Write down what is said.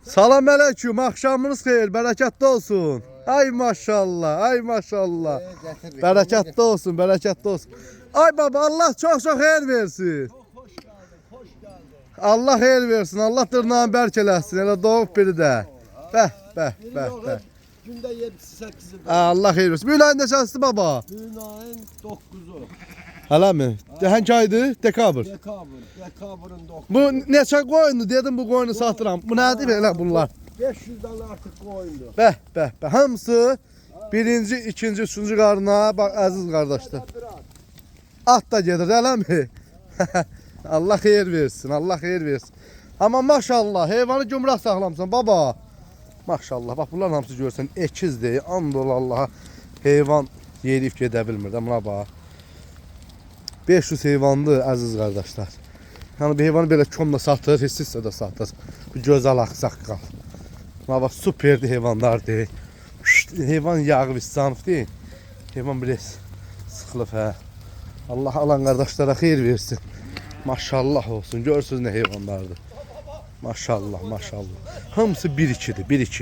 Salam aleyküm, axşamınız xeyir, bərəkətli olsun. Ay maşallah, ay maşallah. Bərəkətli olsun, bərəkətli olsun. Ay baba, Allah çox-çox xeyir versin. Allah xeyir versin, Allah dırnağını bərk eləsin, elə doğub biri də. Bəh. Gündə 7-8'i. Allah xeyir versin. Bu ayın neçəsidir baba? Düğün ayın 9'u. Hələ mi? Hangi aydır? Dekabr. Dekabrın 9'u. Bu neçə qoyundu? Dedim bu qoyunu satıram. Bu nədir belə bunlar? 500'den artık koyundu. Bəh. Hamısı birinci, ikinci, üçüncü qarına. Bax, əziz qardaşlar. At da gedir, elə mi? Allah xeyir versin, Allah xeyir versin. Amma maşallah, heyvanı gümrah saxlamısan baba. Maşallah, bax bunların hamısı görsən ekizdir. And ol Allaha, heyvan yeriyib gedə bilmir də, buna bax. 500 heyvandır, əziz qardaşlar. Yəni bir heyvanı belə komla satır, hissə də satır. Bu gözəl ağsaqqal. Buna bax, superdi heyvanlardır. Heyvan yağı vistanıfdır. Heyvan biraz sıxılıb, hə. Allah alan qardaşlara xeyir versin. Maşallah olsun. Görürsünüz nə heyvanlardır. Maşallah. Hamısı 1-2'dir. 1-2.